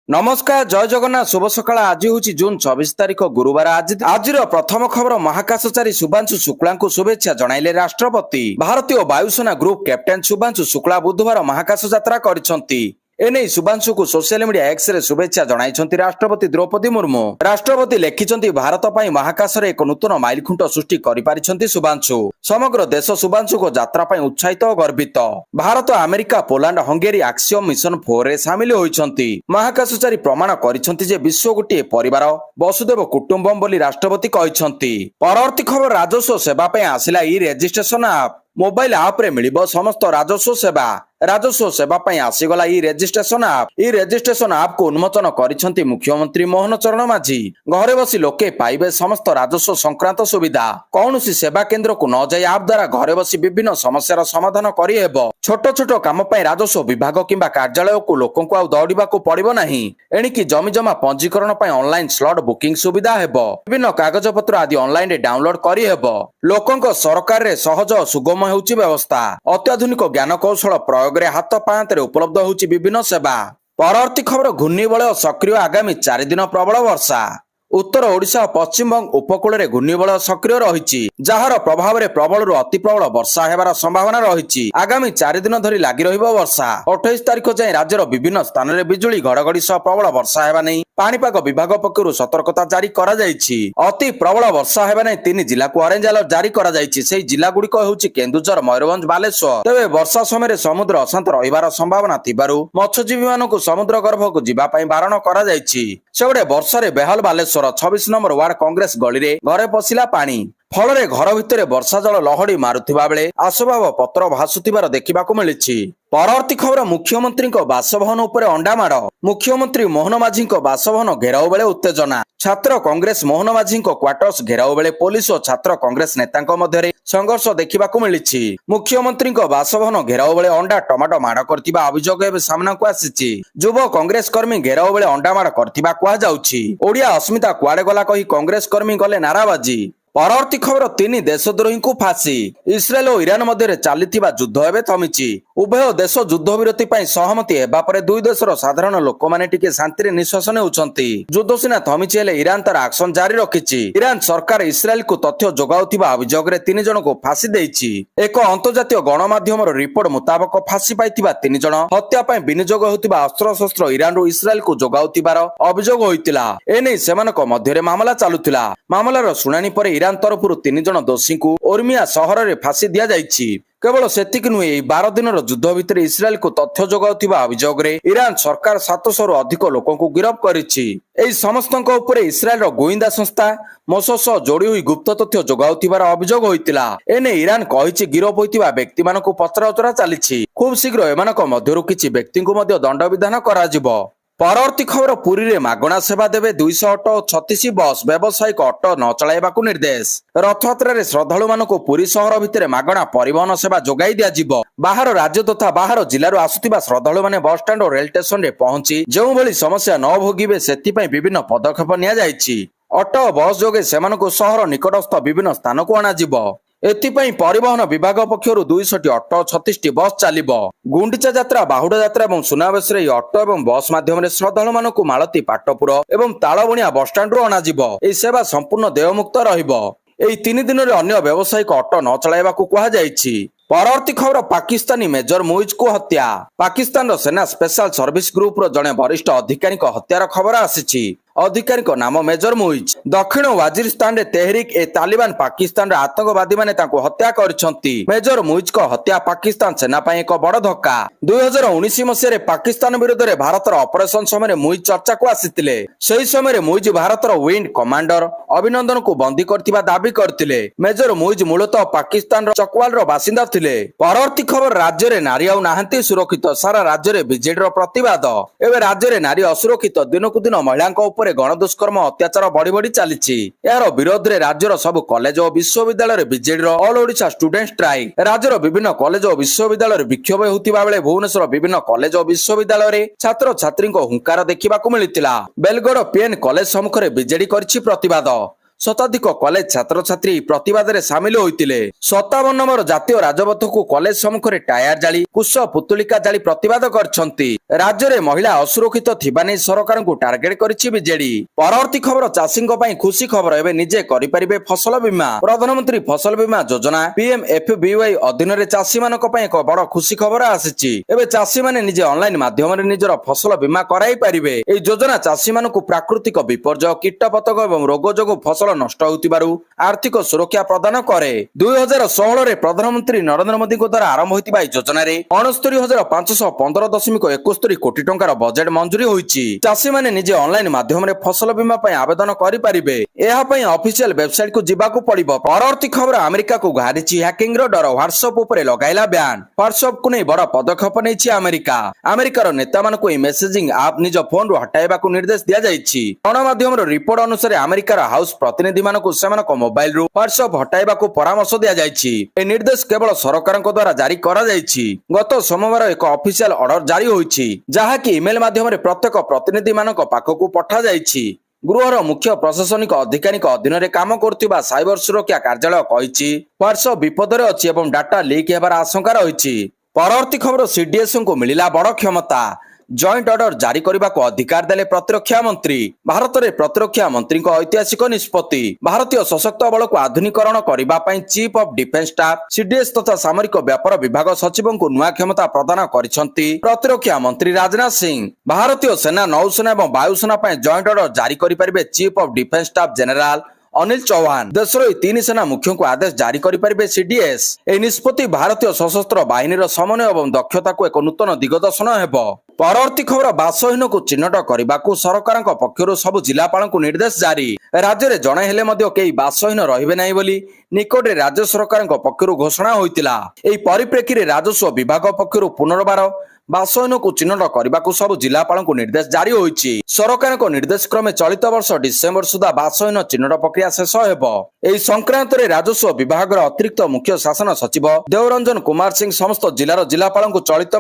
नमस्कार जय जगन्नाथ शुभ सकाळ। आज हूँ जून 24 तारिख गुरुवार। आज प्रथम खबर महाकाशचारी शुभांशु शुक्ला को शुभेच्छा जणाइले राष्ट्रपति। भारतीय वायुसेना ग्रुप कैप्टेन शुभांशु शुक्ला बुधवार महाकाश यात्रा करिसंती। एने शुभांशु को सोशल मीडिया एक्स रे शुभेच्छा जणाइछंती राष्ट्रपति द्रौपदी मुर्मू। राष्ट्रपति लेखिछंती भारत पई महाकाश रे एक नूतन माइलखुंट सृष्टि करि पारिछंती शुभांशु। समग्र देश शुभांशु को यात्रा पई उत्साहित और गर्वित। Bharat America Poland Hungary axiom mission 4 रे शामिल होइछंती। महाकाशचारी प्रमाण करिछंती जे विश्व गोटे परिवार वसुदेव कुटुंबम बोली राष्ट्रपति कहिछंती। परवर्ती खबर राजस्व सेवा पई आसिला ई रजिस्ट्रेशन ऐप। मोबाइल ऐप रे मिलिबो समस्त राजस्व सेवा पई आसीगला ई रजिस्ट्रेशन ऐप। ई रजिस्ट्रेशन ऐप को उन्मोचन करिसंती मुख्यमंत्री मोहन चरण माझी। घरे बसी लोके पाइबे समस्त राजस्व संक्रांत सुविधा। कौनसी सेवा केंद्र को न जाय ऐप द्वारा घरे बसी विभिन्न समस्यार समाधान करि हेबो। छोट छोट काम पई राजस्व विभाग किंबा कार्यालय को लोकन को दौड़िबा को पड़िबो नाही। एणिकी जमी जमा पंजीकरण पई ऑनलाइन स्लॉट बुकिंग सुविधा हेबो। विभिन्न कागज पत्र आदि ऑनलाइन रे डाउनलोड करि हेबो। लोकन को सरकार रे सहज सुगम हेउची व्यवस्था। अत्याधुनिक ज्ञान कौशल प्रयोग रे हाथ पाहांतरे उपलब्ध होउची विभिन्न सेवा। परवर्ती खबर घूर्णिबलय सक्रिय आगामी 4 दिन प्रबल वर्षा। उत्तर ओडिशा और पश्चिम बंग उपकूल रे घूर्णिबलय सक्रिय रहिछि, जहार प्रभाव रे प्रबल रु अति प्रबल वर्षा हेबार संभावना रहिछि। आगामी 4 दिन धरि लागि रहिबो वर्षा। 28 तारिख जाय राज्यर विभिन्न स्थान रे बिजुली घड़घड़ी सह प्रबल वर्षा हेबा नै पाणीपाग विभाग पक्षरु सतर्कता जारी करा जायछि। अति प्रबल वर्षा हेबा नै 3 जिल्ला को ऑरेंज अलर्ट जारी करा जायछि। सेही जिल्ला गुडी को हेउछि केन्दुझर, मयूरभंज, बालेश्वर। तबे वर्षा समय समुद्र अशांत रहिबार संभावना थिबारु मत्स्यजीवी मानकु समुद्र गर्भको जिबा पई बारण करा जायछि। सेबडे वर्षा रे बेहल बालेश्वर 26 नंबर वार्ड कांग्रेस गली रे घरे पसिला पानी। फल घर भितर वर्षा जल लहड़ी मारुथिबा बेले आसबाब पत्र भासुथिबार देखिबाकू मिलिछि। परवर्ती खबर मुख्यमंत्री बासभवन उपरे अंडा माड़। मुख्यमंत्री मोहन माझी बासभवन घेराव बेले उत्तेजना। छात्र कांग्रेस मोहन माझी क्वार्टर्स घेराव बेले पुलिस और छात्र कांग्रेस नेतांक मध्य संघर्ष देखिबाकू मिलिछि। मुख्यमंत्री बासभवन घेराव बेले अंडा टमाटो माड़ करथिबा अभियोग एबे सामना को आसीछि। युव कांग्रेस कर्मी घेराव बेले अंडा माड़ करथिबा कुहा जाउछि। ओडिया अस्मिता कुआडे गला कही कांग्रेस कर्मी गले नाराबाजी। परवर्ती खबर 3 देशद्रोही को फांसी। इस्राएल और ईरान मध्य चलता युद्ध एवं थमिछि। उभय देश युद्ध विरति पर सहमति हेबा परे दुई देशर साधारण लोक माने टिके शांति निश्वास नेउछंती। युद्ध सीना थमिछि हेले ईरान तार एक्शन जारी रखिछि। ईरान सरकार इस्राएल को तथ्य जोगाउथिबा अभियोग रे 3 जन को फांसी देइछि। एक अंतर्जातीय गणमाध्यम रिपोर्ट मुताबक फांसी पाइथिबा 3 जन हत्या पय विनियोग होतिबा अस्त्र शस्त्र ईरान रो इस्राएल को जोगाउथिबार अभियोग होइतिला। एनै सेमानक मध्य मामला चालुथिला। मामलार शुणानी पर ईरान तरफरु 3 जन दोषी को ओर्मिया सहर रे फांसी दिया जाइछि। केवल सेतिक नुहे 12 दिन युद्ध भितर इस्राएल को तथ्य जोगाउथिबा अभियोग रे ईरान सरकार 700 रु अधिक लोकों को गिरफ्त करिछि। एई समस्तक उपरे इस्राएल रो गोइंदा संस्था मोसाद सह जोड़ी हुई गुप्त तथ्य जोगाउथिबार अभियोग होइतिला। एने ईरान कहिछि गिरफ्त होइतिबा व्यक्ति मानको पचराउचरा चालिछि। खूब शीघ्र एमानक मध्यरु किछि व्यक्ति को मध्य दंड विधान कराजिबो। परवर्ती खबर पुरी रे मागणा सेवा देवे 200 ऑटो 36 बस व्यावसायिक ऑटो न चलाइबाकू निर्देश। रथयात्रा रे श्रद्धालु मानकू पुरी शहर भितर मागणा परिवहन सेवा जोगाई दिया जिवो। बाहर राज्य तथा बाहर जिल्लारू आसुथिबा श्रद्धालु माने बस स्टैंड और रेल स्टेशन रे पहुंची जेउ भली समस्या न भोगिबे सेति पई विभिन्न पदक्षेप निया जायछि। ऑटो बस जोगे सेमानकू शहर निकटस्थ विभिन्न स्थान को अना जिवो। एथिपाई परिवहन विभाग पक्षरु 200 ऑटो 36 बस चलिबो। गुंडीचा यात्रा, बाहुडा यात्रा और सुनावेश रे ऑटो और बस माध्यम रे श्रद्धालु मानकू मालती, पाटपुर और तालबणिया बस स्टैंड रो अना जिवो। एई सेवा संपूर्ण देयमुक्त रहिबो। एई 3 दिन रे अन्य व्यावसायिक ऑटो न चलाइबाकू कुहा जायछि। परवर्ती खबर पाकिस्तानी मेजर मुइज को हत्या। पाकिस्तान सेना स्पेशल सर्विस ग्रुप रो जने वरिष्ठ अधिकारी को हत्यार खबर आसीछि। अधिकारी को नाम मेजर मुइज। दक्षिण वाजिरिस्तान रे तेहरिक ए तालिबान पाकिस्तान रे आतंकवादी माने ताको हत्या करछंती। मेजर मुइज को हत्या पाकिस्तान सेना पई एक बड़ धक्का। 2019 मसिया रे पाकिस्तान विरुद्ध रे भारतर ऑपरेशन समय मुइज चर्चा को आसीतिले। सेही समय रे मुइज भारतर विंड कमांडर अभिनंदन को बंदी करथिबा दाबी करथिले। मेजर मुइज मूलतः पाकिस्तान रो चकवाल रो बासिंदा थिले। परवर्ती खबर राज्य रे नारी आउ नाहंती सुरक्षित। सारा राज्य रे बीजेडी रो प्रतिवाद। एबे राज्य रे नारी असुरक्षित। दिनकु दिन महिलांक ऊपर गणदुष्कर्म अत्याचार बढ़ी बढ़ी चली। यार विरोध रे राज्यर सब कॉलेज और विश्वविद्यालय BJD all Odisha student strike. राज्यर विभिन्न कॉलेज और विश्वविद्यालय विक्षोभ होतिबा बेले भुवनेश्वर विभिन्न कॉलेज और विश्वविद्यालय रे छात्र छात्री हुंकार देखा मिलता। बेलगड़ पीएन कॉलेज सम्मुख में बीजेडी करिछि प्रतिवाद। ଶତାଧିକ କଲେଜ ଛାତ୍ରଛାତ୍ରୀ ପ୍ରତିବାଦରେ ସାମିଲ ହୋଇଥିଲେ। 57 ନମ୍ବର ଜାତୀୟ ରାଜପଥକୁ କଲେଜ ସମ୍ମୁଖରେ ଟାୟାର ଜାଳି କୁଶ ପୁତୁଳିକା ଜାଳି ପ୍ରତିବାଦ କରିଛନ୍ତି। ରାଜ୍ୟରେ ମହିଳା ଅସୁରକ୍ଷିତ ଥିବା ନେଇ ସରକାରଙ୍କୁ ଟାର୍ଗେଟ କରିଛି ବିଜେଡି। ପରବର୍ତ୍ତୀ ଖବର ଚାଷୀଙ୍କ ପାଇଁ ଖୁସି ଖବର, ଏବେ ନିଜେ କରିପାରିବେ ଫସଲ ବୀମା। ପ୍ରଧାନମନ୍ତ୍ରୀ ଫସଲ ବୀମା ଯୋଜନା PMFBY ଅଧୀନରେ ଚାଷୀମାନଙ୍କ ପାଇଁ ଏକ ବଡ଼ ଖୁସି ଖବର ଆସିଛି। ଏବେ ଚାଷୀମାନେ ନିଜେ ଅନଲାଇନ ମାଧ୍ୟମରେ ନିଜର ଫସଲ ବୀମା କରାଇ ପାରିବେ। ଏହି ଯୋଜନା ଚାଷୀମାନଙ୍କୁ ପ୍ରାକୃତିକ ବିପର୍ଯ୍ୟୟ, କୀଟପତଙ୍ଗ ଏବଂ ରୋଗ ଯୋଗୁଁ ଫସଲ ନଷ୍ଟ ହେଉଥିବାରୁ ଆର୍ଥିକ ସୁରକ୍ଷା ପ୍ରଦାନ କରେ। 2016ରେ ପ୍ରଧାନମନ୍ତ୍ରୀ ନରେନ୍ଦ୍ର ମୋଦିଙ୍କ ଦ୍ୱାରା ଆରମ୍ଭ ହୋଇଥିବା ଏହି ଯୋଜନାରେ 69,515.71 କୋଟି ଟଙ୍କାର ବଜେଟ୍ ମଞ୍ଜୁରୀ ହୋଇଛି। ଚାଷୀମାନେ ନିଜେ ଅନଲାଇନ ମାଧ୍ୟମରେ ଫସଲ ବୀମା ପାଇଁ ଆବେଦନ କରିପାରିବେ। ଏହା ପାଇଁ ଅଫିସିଆଲ ୱେବସାଇଟକୁ ଯିବାକୁ ପଡ଼ିବ। ପରବର୍ତ୍ତୀ ଖବର, ଆମେରିକାକୁ ଘାରିଛି ହ୍ୟାକିଂର ଡର, ହ୍ୱାଟ୍ସଆପ ଉପରେ ଲଗାଇଲା ବ୍ୟାନ୍। ହ୍ୱାଟ୍ସଆପକୁ ନେଇ ବଡ଼ ପଦକ୍ଷେପ ନେଇଛି ଆମେରିକା। ଆମେରିକାର ନେତାମାନଙ୍କୁ ଏହି ମେସେଜିଂ ଆପ୍ ନିଜ ଫୋନରୁ ହଟାଇବାକୁ ନିର୍ଦ୍ଦେଶ ଦିଆଯାଇଛି। ଗଣମାଧ୍ୟମର ରିପୋର୍ଟ ଅନୁସାରେ ଆମେରିକାର ହାଉସ ପ୍ରତିନିଧିମାନଙ୍କୁ ସେମାନଙ୍କ ମୋବାଇଲରୁ ହ୍ୱାଟ୍ସଆପ ହଟାଇବାକୁ ପରାମର୍ଶ ଦିଆଯାଇଛି। ଏହି ନିର୍ଦ୍ଦେଶ କେବଳ ସରକାରଙ୍କ ଦ୍ୱାରା ଜାରି କରାଯାଇଛି। ଗତ ସୋମବାର ଏକ ଅଫିସିଆଲ ଅର୍ଡର ଜାରି ହୋଇଛି, ଯାହାକି ଇମେଲ ମାଧ୍ୟମରେ ପ୍ରତ୍ୟେକ ପ୍ରତିନିଧିମାନଙ୍କ ପାଖକୁ ପଠାଯାଇଛି। ଗୃହର ମୁଖ୍ୟ ପ୍ରଶାସନିକ ଅଧିକାରୀଙ୍କ ଅଧୀନରେ କାମ କରୁଥିବା ସାଇବର ସୁରକ୍ଷା କାର୍ଯ୍ୟାଳୟ କହିଛି ହ୍ୱାଟ୍ସଆପ ବିପଦରେ ଅଛି ଏବଂ ଡାଟା ଲିକ୍ ହେବାର ଆଶଙ୍କା ରହିଛି। ପରବର୍ତ୍ତୀ ଖବର, CDSଙ୍କୁ ମିଳିଲା ବଡ଼ କ୍ଷମତା, ଜଏଣ୍ଟ ଅର୍ଡର ଜାରି କରିବାକୁ ଅଧିକାର ଦେଲେ ପ୍ରତିରକ୍ଷା ମନ୍ତ୍ରୀ। ଭାରତରେ ପ୍ରତିରକ୍ଷା ମନ୍ତ୍ରୀଙ୍କ ଐତିହାସିକ ନିଷ୍ପତ୍ତି। ଭାରତୀୟ ସଶସ୍ତ୍ର ବଳକୁ ଆଧୁନିକରଣ କରିବା ପାଇଁ chief of defence staff CDS ତଥା ସାମରିକ ବ୍ୟାପାର ବିଭାଗ ସଚିବଙ୍କୁ ନୂଆ କ୍ଷମତା ପ୍ରଦାନ କରିଛନ୍ତି ପ୍ରତିରକ୍ଷା ମନ୍ତ୍ରୀ ରାଜନାଥ ସିଂ। ଭାରତୀୟ ସେନା, ନୌସେନା ଏବଂ ବାୟୁସେନା ପାଇଁ ଜଏଣ୍ଟ ଅର୍ଡର ଜାରି କରିପାରିବେ chief of defence staff general Anil Chauhan. ଦେଶର ଏହି 3 ସେନା ମୁଖ୍ୟଙ୍କୁ ଆଦେଶ ଜାରି କରିପାରିବେ CDS। ଏହି ନିଷ୍ପତ୍ତି ଭାରତୀୟ ସଶସ୍ତ୍ର ବାହିନୀର ସମନ୍ୱୟ ଏବଂ ଦକ୍ଷତାକୁ ଏକ ନୂତନ ଦିଗଦର୍ଶନ ହେବ। ପରବର୍ତ୍ତୀ ଖବର, ବାସହୀନକୁ ଚିହ୍ନଟ କରିବାକୁ ସରକାରଙ୍କ ପକ୍ଷରୁ ସବୁ ଜିଲ୍ଲାପାଳଙ୍କୁ ନିର୍ଦ୍ଦେଶ ଜାରି। ରାଜ୍ୟରେ ଜଣେ ହେଲେ ମଧ୍ୟ କେହି ବାସହୀନ ରହିବେ ନାହିଁ ବୋଲି ନିକଟରେ ରାଜ୍ୟ ସରକାରଙ୍କ ପକ୍ଷରୁ ଘୋଷଣା ହୋଇଥିଲା। ଏହି ପରିପ୍ରେକ୍ଷୀରେ ରାଜସ୍ୱ ବିଭାଗ ପକ୍ଷରୁ ପୁନର୍ବାର ବାସହୀନକୁ ଚିହ୍ନଟ କରିବାକୁ ସବୁ ଜିଲ୍ଲାପାଳଙ୍କୁ ନିର୍ଦ୍ଦେଶ ଜାରି ହୋଇଛି। ସରକାରଙ୍କ ନିର୍ଦ୍ଦେଶ କ୍ରମେ ଚଳିତ ବର୍ଷ ଡିସେମ୍ବର ସୁଦ୍ଧା ବାସହୀନ ଚିହ୍ନଟ ପ୍ରକ୍ରିୟା ଶେଷ ହେବ। ଏହି ସଂକ୍ରାନ୍ତରେ ରାଜସ୍ୱ ବିଭାଗର ଅତିରିକ୍ତ ମୁଖ୍ୟ ଶାସନ ସଚିବ ଦେବରଞ୍ଜନ କୁମାର ସିଂ ସମସ୍ତ ଜିଲ୍ଲାର ଜିଲ୍ଲାପାଳଙ୍କୁ ଚଳିତ